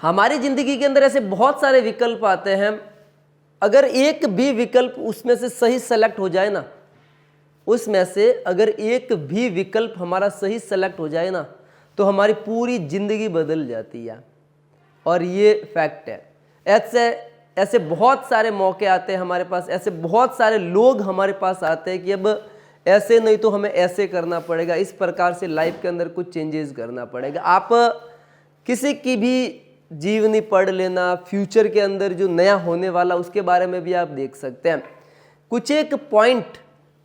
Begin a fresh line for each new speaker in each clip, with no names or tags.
हमारी ज़िंदगी के अंदर ऐसे बहुत सारे विकल्प आते हैं, अगर एक भी विकल्प उसमें से सही सेलेक्ट हो जाए ना, उसमें से अगर एक भी विकल्प हमारा सही सेलेक्ट हो जाए ना, तो हमारी पूरी ज़िंदगी बदल जाती है। और ये फैक्ट है। ऐसे बहुत सारे मौके आते हैं हमारे पास, ऐसे बहुत सारे लोग हमारे पास आते हैं कि अब ऐसे नहीं तो हमें ऐसे करना पड़ेगा, इस प्रकार से लाइफ के अंदर कुछ चेंजेस करना पड़ेगा। आप किसी की भी जीवनी पढ़ लेना, फ्यूचर के अंदर जो नया होने वाला उसके बारे में भी आप देख सकते हैं। कुछ एक पॉइंट,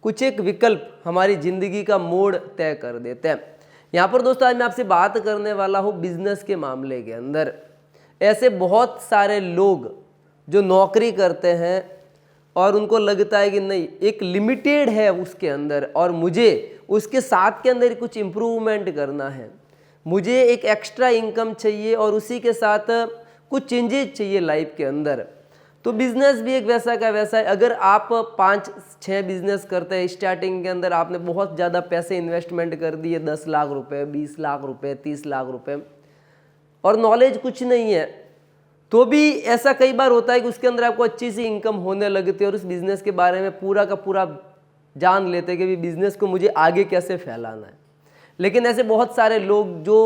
कुछ एक विकल्प हमारी ज़िंदगी का मोड़ तय कर देते हैं। यहाँ पर दोस्तों आज मैं आपसे बात करने वाला हूँ बिजनेस के मामले के अंदर। ऐसे बहुत सारे लोग जो नौकरी करते हैं और उनको लगता है कि नहीं, एक लिमिटेड है उसके अंदर और मुझे उसके साथ के अंदर कुछ इम्प्रूवमेंट करना है, मुझे एक एक्स्ट्रा इनकम चाहिए और उसी के साथ कुछ चेंजेस चाहिए लाइफ के अंदर। तो बिज़नेस भी एक वैसा का वैसा है। अगर आप 5-6 बिज़नेस करते हैं, स्टार्टिंग के अंदर आपने बहुत ज़्यादा पैसे इन्वेस्टमेंट कर दिए, 10 लाख रुपए, 20 लाख रुपए, 30 लाख रुपए, और नॉलेज कुछ नहीं है, तो भी ऐसा कई बार होता है कि उसके अंदर आपको अच्छी सी इनकम होने लगती है और उस बिज़नेस के बारे में पूरा का पूरा जान लेते हैं कि भी बिज़नेस को मुझे आगे कैसे फैलाना है। लेकिन ऐसे बहुत सारे लोग जो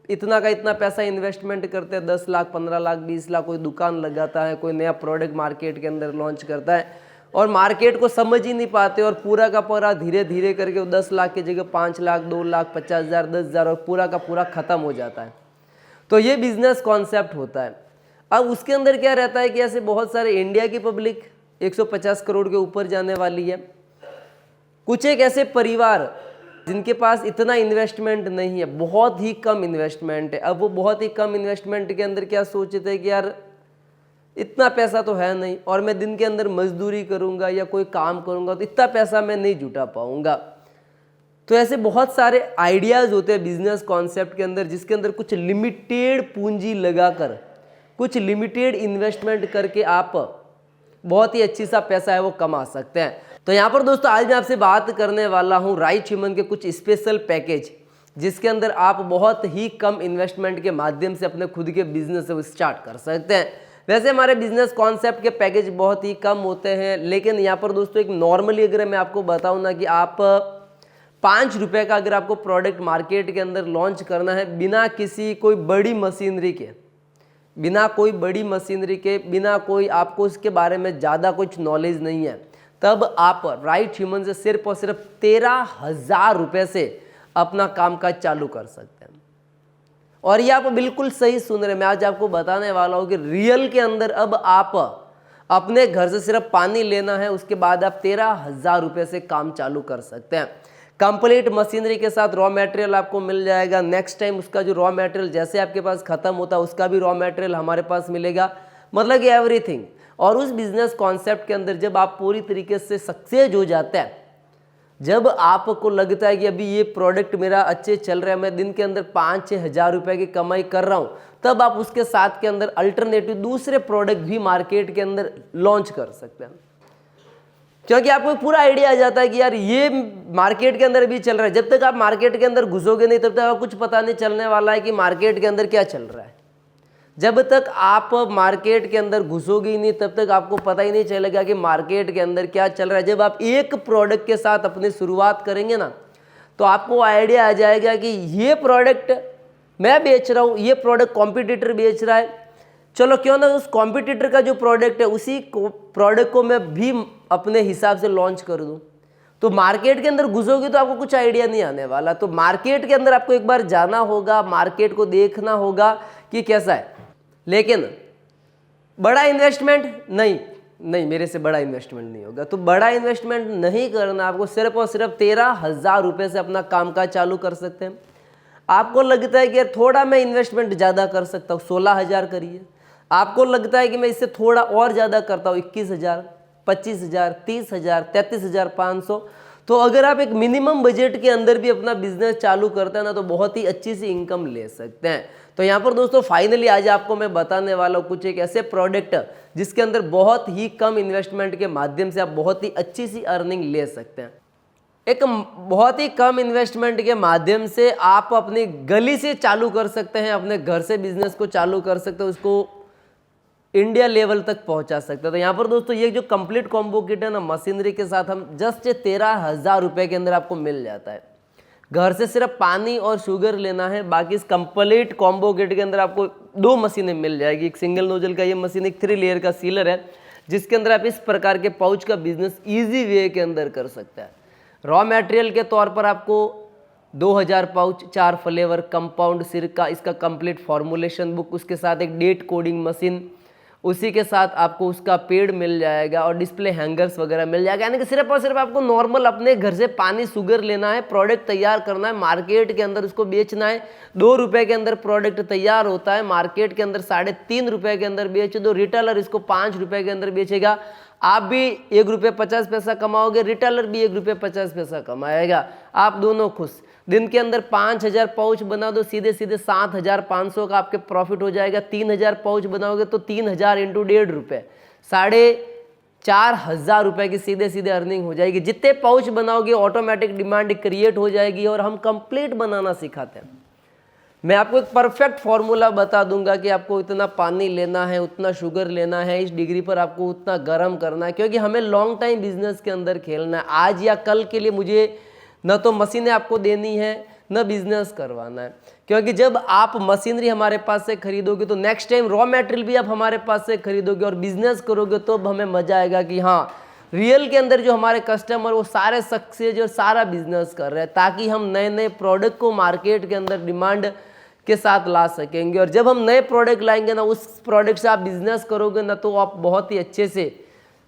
इतना का इतना पैसा इन्वेस्टमेंट करते हैं, 10 लाख, 15 लाख, 20 लाख, कोई दुकान लगाता है, कोई नया प्रोडक्ट मार्केट के अंदर लॉन्च करता है और मार्केट को समझ ही नहीं पाते और पूरा का पूरा धीरे धीरे करके 10 लाख की जगह 5 लाख, 2 लाख, 50,000, 10,000 और पूरा का पूरा ख़त्म हो जाता है। तो ये बिजनेस कॉन्सेप्ट होता है। अब उसके अंदर क्या रहता है कि ऐसे बहुत सारे, इंडिया की पब्लिक 150 करोड़ के ऊपर जाने वाली है। कुछ एक ऐसे परिवार जिनके पास इतना इन्वेस्टमेंट नहीं है, बहुत ही कम इन्वेस्टमेंट है। अब वो बहुत ही कम इन्वेस्टमेंट के अंदर क्या सोचते हैं कि यार इतना पैसा तो है नहीं और मैं दिन के अंदर मजदूरी करूंगा या कोई काम करूंगा तो इतना पैसा मैं नहीं जुटा पाऊंगा। तो ऐसे बहुत सारे आइडियाज़ होते हैं बिजनेस कॉन्सेप्ट के अंदर, जिसके अंदर कुछ लिमिटेड पूंजी लगाकर, कुछ लिमिटेड इन्वेस्टमेंट करके आप बहुत ही अच्छी सा पैसा है वो कमा सकते हैं। तो यहाँ पर दोस्तों आज मैं आपसे बात करने वाला हूँ राइट ह्यूमन के कुछ स्पेशल पैकेज, जिसके अंदर आप बहुत ही कम इन्वेस्टमेंट के माध्यम से अपने खुद के बिजनेस को स्टार्ट कर सकते हैं। वैसे हमारे बिजनेस कॉन्सेप्ट के पैकेज बहुत ही कम होते हैं, लेकिन यहाँ पर दोस्तों एक नॉर्मली अगर मैं आपको बताऊँ ना कि आप 5 रुपये का अगर आपको प्रोडक्ट मार्केट के अंदर लॉन्च करना है, बिना किसी कोई बड़ी मशीनरी के, बिना कोई बड़ी मशीनरी के, बिना कोई आपको इसके बारे में ज़्यादा कुछ नॉलेज नहीं है, तब आप राइट ह्यूमन से सिर्फ और सिर्फ 13,000 रुपये से अपना कामकाज चालू कर सकते हैं। और ये आप बिल्कुल सही सुन रहे हैं। मैं आज आपको बताने वाला हूँ कि रियल के अंदर अब आप अपने घर से सिर्फ पानी लेना है, उसके बाद आप 13,000 रुपये से काम चालू कर सकते हैं। कंप्लीट मशीनरी के साथ रॉ मटेरियल आपको मिल जाएगा। नेक्स्ट टाइम उसका जो रॉ मटेरियल जैसे आपके पास ख़त्म होता है उसका भी रॉ मटेरियल हमारे पास मिलेगा, मतलब कि एवरीथिंग। और उस बिजनेस कॉन्सेप्ट के अंदर जब आप पूरी तरीके से सक्सेस हो जाते हैं, जब आपको लगता है कि अभी ये प्रोडक्ट मेरा अच्छे चल रहा है, मैं दिन के अंदर 5-6 हज़ार रुपये की कमाई कर रहा हूँ, तब आप उसके साथ के अंदर अल्टरनेटिव दूसरे प्रोडक्ट भी मार्केट के अंदर लॉन्च कर सकते हैं। क्योंकि आपको पूरा आइडिया आ जाता है कि यार ये मार्केट के अंदर भी चल रहा है। जब तक आप मार्केट के अंदर घुसोगे नहीं तब तक आपको कुछ पता नहीं चलने वाला है कि मार्केट के अंदर क्या चल रहा है। जब तक आप मार्केट के अंदर घुसोगे ही नहीं तब तक आपको पता ही नहीं चलेगा कि मार्केट के अंदर क्या चल रहा है। जब आप एक प्रोडक्ट के साथ अपनी शुरुआत करेंगे ना, तो आपको आइडिया आ जाएगा कि ये प्रोडक्ट मैं बेच रहा हूँ, ये प्रोडक्ट कॉम्पिटिटर बेच रहा है, चलो क्यों ना उस कॉम्पिटिटर का जो प्रोडक्ट है उसी प्रोडक्ट को मैं भी अपने हिसाब से लॉन्च कर दूं। तो मार्केट के अंदर घुसोगे तो आपको कुछ आइडिया नहीं आने वाला। तो मार्केट के अंदर आपको एक बार जाना होगा, मार्केट को देखना होगा कि कैसा है। लेकिन बड़ा इन्वेस्टमेंट नहीं, मेरे से बड़ा इन्वेस्टमेंट नहीं होगा। तो बड़ा इन्वेस्टमेंट नहीं करना, आपको सिर्फ और सिर्फ 13,000 रुपये से अपना कामकाज चालू कर सकते हैं। आपको लगता है कि यार थोड़ा मैं इन्वेस्टमेंट ज़्यादा कर सकता हूँ, 16,000 करिए। आपको लगता है कि मैं इससे थोड़ा और ज़्यादा करता हूँ, 21,000, 25,000, 30,000, 33,500। तो अगर आप एक मिनिमम बजट के अंदर भी अपना बिजनेस चालू करते हैं ना, तो बहुत ही अच्छी सी इनकम ले सकते हैं। तो यहाँ पर दोस्तों फाइनली आज आपको मैं बताने वाला हूँ कुछ एक ऐसे प्रोडक्ट जिसके अंदर बहुत ही कम इन्वेस्टमेंट के माध्यम से आप बहुत ही अच्छी सी अर्निंग ले सकते हैं। एक बहुत ही कम इन्वेस्टमेंट के माध्यम से आप अपनी गली से चालू कर सकते हैं, अपने घर से बिजनेस को चालू कर सकते हैं, उसको इंडिया लेवल तक पहुंचा सकते हैं। तो यहाँ पर दोस्तों ये जो कंप्लीट कॉम्बो किट है ना, मशीनरी के साथ हम जस्ट 13,000 रुपये के अंदर आपको मिल जाता है। घर से सिर्फ पानी और शुगर लेना है, बाकी इस कंप्लीट कॉम्बो किट के अंदर आपको 2 मशीनें मिल जाएगी। एक सिंगल नोजल का ये मशीन, एक 3 लेयर का सीलर है, जिसके अंदर आप इस प्रकार के पाउच का बिजनेस ईजी वे के अंदर कर सकते हैं। रॉ मटेरियल के तौर पर आपको 2000 पाउच, 4 फ्लेवर, कंपाउंड सिरका, इसका कंप्लीट फॉर्मुलेशन बुक, उसके साथ एक डेट कोडिंग मशीन, उसी के साथ आपको उसका पेड़ मिल जाएगा और डिस्प्ले हैंगर्स वगैरह मिल जाएगा। यानी कि सिर्फ और सिर्फ आपको नॉर्मल अपने घर से पानी शुगर लेना है, प्रोडक्ट तैयार करना है, मार्केट के अंदर उसको बेचना है। 2 रुपये के अंदर प्रोडक्ट तैयार होता है, मार्केट के अंदर 3.5 रुपये के अंदर बेच दो, रिटेलर इसको 5 रुपये के अंदर बेचेगा। आप भी 1 रुपये 50 पैसा कमाओगे, रिटेलर भी 1 रुपये 50 पैसा कमाएगा, आप दोनों खुश। दिन के अंदर 5000 पाउच बना दो, सीधे सीधे 7500 का आपके प्रॉफिट हो जाएगा। 3000 पाउच बनाओगे तो 3000 इंटू 1.5 रुपये, 4500 रुपये की सीधे सीधे अर्निंग हो जाएगी। जितने पाउच बनाओगे ऑटोमेटिक डिमांड क्रिएट हो जाएगी और हम कंप्लीट बनाना सिखाते हैं। मैं आपको एक परफेक्ट फॉर्मूला बता दूंगा कि आपको इतना पानी लेना है, उतना शुगर लेना है, इस डिग्री पर आपको उतना गर्म करना है, क्योंकि हमें लॉन्ग टाइम बिजनेस के अंदर खेलना है। आज या कल के लिए मुझे न तो मशीनें आपको देनी है, न बिजनेस करवाना है, क्योंकि जब आप मशीनरी हमारे पास से खरीदोगे तो नेक्स्ट टाइम रॉ मटेरियल भी आप हमारे पास से खरीदोगे और बिजनेस करोगे तो हमें मजा आएगा कि हाँ रियल के अंदर जो हमारे कस्टमर वो सारे सक्सेस और सारा बिजनेस कर रहे हैं, ताकि हम नए नए प्रोडक्ट को मार्केट के अंदर डिमांड के साथ ला सकेंगे। और जब हम नए प्रोडक्ट लाएंगे ना, उस प्रोडक्ट से आप बिजनेस करोगे ना, तो आप बहुत ही अच्छे से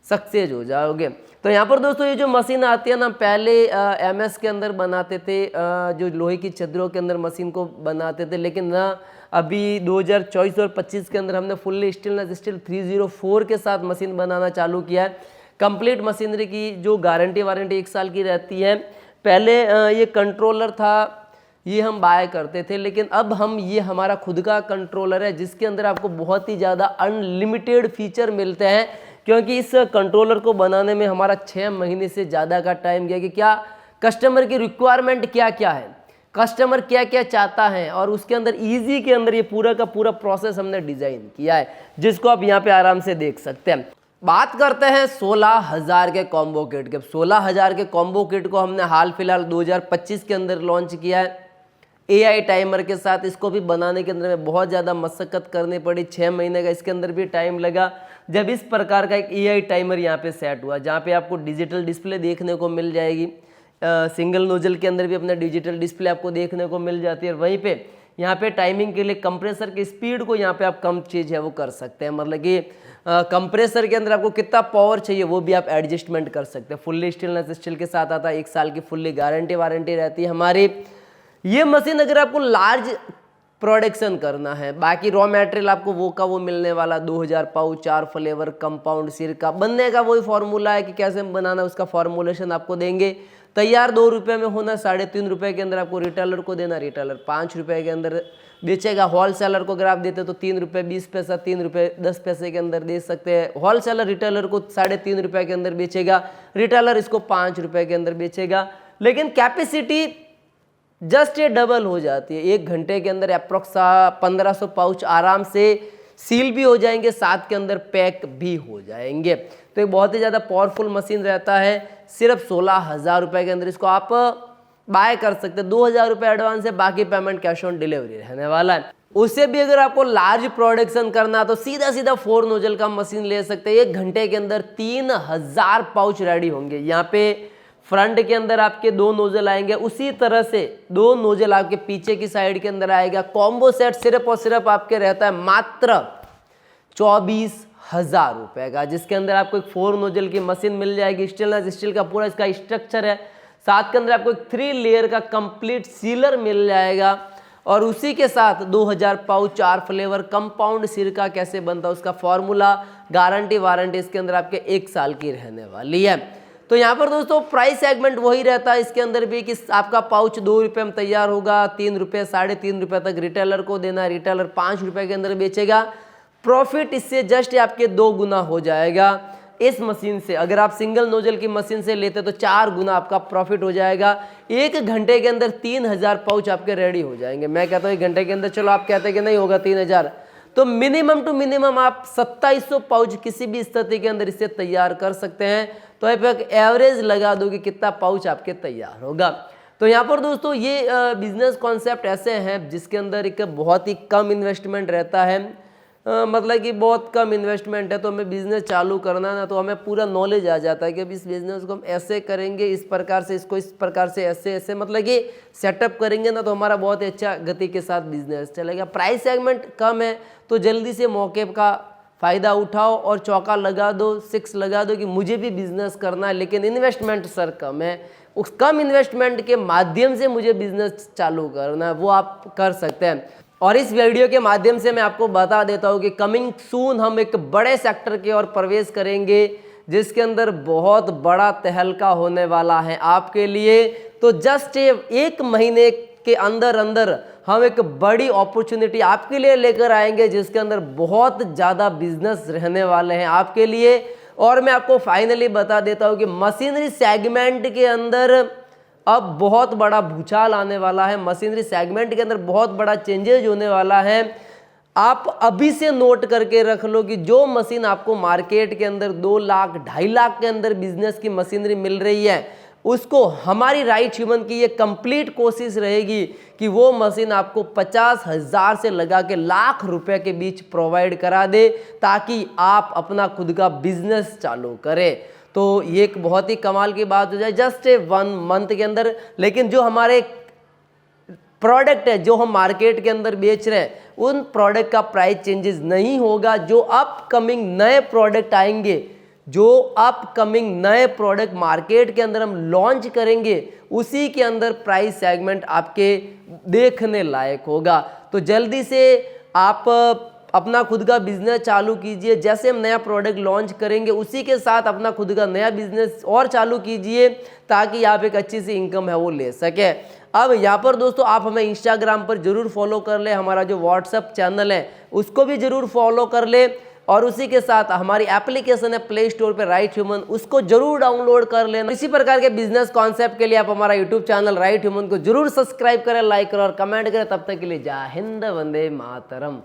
सक्सेस हो जाओगे। तो यहाँ पर दोस्तों ये जो मशीन आती है ना, पहले MS के अंदर बनाते थे, जो लोहे की चद्दरों के अंदर मशीन को बनाते थे, लेकिन ना अभी 2024 और 25 के अंदर हमने फुल्ली स्टेनलेस स्टील 304 के साथ मशीन बनाना चालू किया है। कंप्लीट मशीनरी की जो गारंटी वारंटी 1 साल की रहती है। पहले ये कंट्रोलर था, ये हम बाय करते थे, लेकिन अब हम ये हमारा खुद का कंट्रोलर है, जिसके अंदर आपको बहुत ही ज़्यादा अनलिमिटेड फीचर मिलते हैं। क्योंकि इस कंट्रोलर को बनाने में हमारा 6 महीने से ज़्यादा का टाइम गया कि क्या कस्टमर की रिक्वायरमेंट क्या क्या है, कस्टमर क्या क्या चाहता है, और उसके अंदर इजी के अंदर ये पूरा का पूरा प्रोसेस हमने डिज़ाइन किया है, जिसको आप यहाँ पे आराम से देख सकते हैं। बात करते हैं 16,000 के कॉम्बो किट के। 16,000 के कॉम्बो किट को हमने हाल फिलहाल 2025 के अंदर लॉन्च किया है AI टाइमर के साथ। इसको भी बनाने के अंदर में बहुत ज़्यादा मशक्कत करनी पड़ी, 6 महीने का इसके अंदर भी टाइम लगा। जब इस प्रकार का एक AI टाइमर यहाँ पे सेट हुआ, जहाँ पे आपको डिजिटल डिस्प्ले देखने को मिल जाएगी, सिंगल नोजल के अंदर भी अपना डिजिटल डिस्प्ले आपको देखने को मिल जाती है। वहीं पे यहाँ पे टाइमिंग के लिए कंप्रेसर की स्पीड को यहाँ पे आप कम चीज़ है वो कर सकते हैं, मतलब कि कंप्रेसर के अंदर आपको कितना पावर चाहिए वो भी आप एडजस्टमेंट कर सकते हैं। फुल्ली स्टेनलेस स्टील के साथ आता है, 1 साल की फुल्ली गारंटी वारंटी रहती है हमारी। ये मशीन अगर आपको लार्ज प्रोडक्शन करना है, बाकी रॉ मटेरियल आपको वो का वो मिलने वाला, 2000 पाउच, 4 फ्लेवर, कंपाउंड सिरका, बनने का वही फॉर्मूला है कि कैसे बनाना, उसका फॉर्मुलेशन आपको देंगे। तैयार 2 रुपये में होना, 3.5 रुपये के अंदर आपको रिटेलर को देना, रिटेलर 5 रुपये के अंदर बेचेगा। होलसेलर को अगर आप देते तो 3 रुपये 20 पैसा, 3 रुपये 10 पैसे के अंदर दे सकते हैं। होलसेलर रिटेलर को 3.5 रुपये के अंदर बेचेगा, रिटेलर इसको 5 रुपये के अंदर बेचेगा। लेकिन कैपेसिटी जस्ट ये डबल हो जाती है। 1 घंटे के अंदर अप्रोक्स 1500 पाउच आराम से सील भी हो जाएंगे, साथ के अंदर पैक भी हो जाएंगे। तो एक बहुत ही ज़्यादा पावरफुल मशीन रहता है। सिर्फ 16,000 रुपये के अंदर इसको आप बाय कर सकते हैं। 2,000 रुपये एडवांस है, बाकी पेमेंट कैश ऑन डिलीवरी रहने वाला है। उससे भी अगर आपको लार्ज प्रोडक्शन करना तो सीधा सीधा 4 नोजल का मशीन ले सकते हैं। 1 घंटे के अंदर 3000 पाउच रेडी होंगे। यहाँ पे फ्रंट के अंदर आपके 2 नोजल आएंगे, उसी तरह से 2 नोजल आपके पीछे की साइड के अंदर आएगा। कॉम्बो सेट सिर्फ और सिर्फ आपके रहता है मात्र 24,000 रुपये का, जिसके अंदर आपको एक 4 नोजल की मशीन मिल जाएगी। स्टेनलेस स्टील का पूरा इसका स्ट्रक्चर है, साथ के अंदर आपको एक 3 लेयर का कंप्लीट सीलर मिल जाएगा, और उसी के साथ 2000 पाउच, 4 फ्लेवर, कंपाउंड सिरका कैसे बनता है उसका फॉर्मूला, गारंटी वारंटी इसके अंदर आपके 1 साल की रहने वाली है। तो यहाँ पर दोस्तों प्राइस सेगमेंट वही रहता है इसके अंदर भी कि आपका पाउच 2 रुपये में तैयार होगा, 3 रुपये 3.5 रुपये तक रिटेलर को देना, रिटेलर 5 रुपये के अंदर बेचेगा। प्रॉफिट इससे जस्ट आपके 2 गुना हो जाएगा। इस मशीन से, अगर आप सिंगल नोजल की मशीन से लेते तो 4 गुना आपका प्रॉफिट हो जाएगा। 1 घंटे के अंदर 3000 पाउच आपके रेडी हो जाएंगे। मैं कहता हूँ 1 घंटे के अंदर, चलो आप कहते हैं कि नहीं होगा 3000, तो मिनिमम टू मिनिमम आप 2700 पाउच किसी भी स्थिति के अंदर इससे तैयार कर सकते हैं। तो एक एवरेज लगा दो कि कितना पाउच आपके तैयार होगा। तो यहाँ पर दोस्तों ये बिजनेस कॉन्सेप्ट ऐसे हैं जिसके अंदर एक बहुत ही कम इन्वेस्टमेंट रहता है, मतलब कि बहुत कम इन्वेस्टमेंट है तो हमें बिज़नेस चालू करना ना, तो हमें पूरा नॉलेज आ जाता है कि अब इस बिज़नेस को हम ऐसे करेंगे, इस प्रकार से, इसको इस प्रकार से, ऐसे ऐसे मतलब कि सेटअप करेंगे ना तो हमारा बहुत ही अच्छा गति के साथ बिजनेस चलेगा। प्राइस सेगमेंट कम है तो जल्दी से मौके का फ़ायदा उठाओ और चौका लगा दो, 6 लगा दो कि मुझे भी बिज़नेस करना है, लेकिन इन्वेस्टमेंट सर कम है, उस कम इन्वेस्टमेंट के माध्यम से मुझे बिज़नेस चालू करना है, वो आप कर सकते हैं। और इस वीडियो के माध्यम से मैं आपको बता देता हूँ कि कमिंग सून हम एक बड़े सेक्टर की ओर प्रवेश करेंगे जिसके अंदर बहुत बड़ा तहलका होने वाला है आपके लिए। तो जस्ट 1 महीने के अंदर अंदर हम एक बड़ी अपॉर्चुनिटी आपके लिए लेकर आएंगे जिसके अंदर बहुत ज़्यादा बिजनेस रहने वाले हैं आपके लिए। और मैं आपको फाइनली बता देता हूँ कि मशीनरी सेगमेंट के अंदर अब बहुत बड़ा भूचाल आने वाला है, मशीनरी सेगमेंट के अंदर बहुत बड़ा चेंजेज होने वाला है। आप अभी से नोट करके रख लो कि जो मशीन आपको मार्केट के अंदर 2 लाख 2.5 लाख के अंदर बिजनेस की मशीनरी मिल रही है, उसको हमारी राइट ह्यूमन की ये कंप्लीट कोशिश रहेगी कि वो मशीन आपको 50,000 से लगा के लाख रुपए के बीच प्रोवाइड करा दे ताकि आप अपना खुद का बिजनेस चालू करें। तो ये एक बहुत ही कमाल की बात हो जाए जस्ट 1 मंथ के अंदर। लेकिन जो हमारे प्रोडक्ट है जो हम मार्केट के अंदर बेच रहे हैं उन प्रोडक्ट का प्राइस चेंजेस नहीं होगा। जो अपकमिंग नए प्रोडक्ट आएंगे, जो अपकमिंग नए प्रोडक्ट मार्केट के अंदर हम लॉन्च करेंगे उसी के अंदर प्राइस सेगमेंट आपके देखने लायक होगा। तो जल्दी से आप अपना खुद का बिजनेस चालू कीजिए। जैसे हम नया प्रोडक्ट लॉन्च करेंगे उसी के साथ अपना खुद का नया बिजनेस और चालू कीजिए ताकि आप एक अच्छी सी इनकम है वो ले सके। अब यहाँ पर दोस्तों आप हमें इंस्टाग्राम पर जरूर फॉलो कर ले, हमारा जो व्हाट्सएप चैनल है उसको भी जरूर फॉलो कर ले, और उसी के साथ हमारी एप्लीकेशन है प्ले स्टोर पे राइट ह्यूमन, उसको जरूर डाउनलोड कर लेना। इसी प्रकार के बिजनेस कॉन्सेप्ट के लिए आप हमारा यूट्यूब चैनल राइट ह्यूमन को जरूर सब्सक्राइब करें, लाइक करें और कमेंट करें। तब तक के लिए जय हिंद, वंदे मातरम।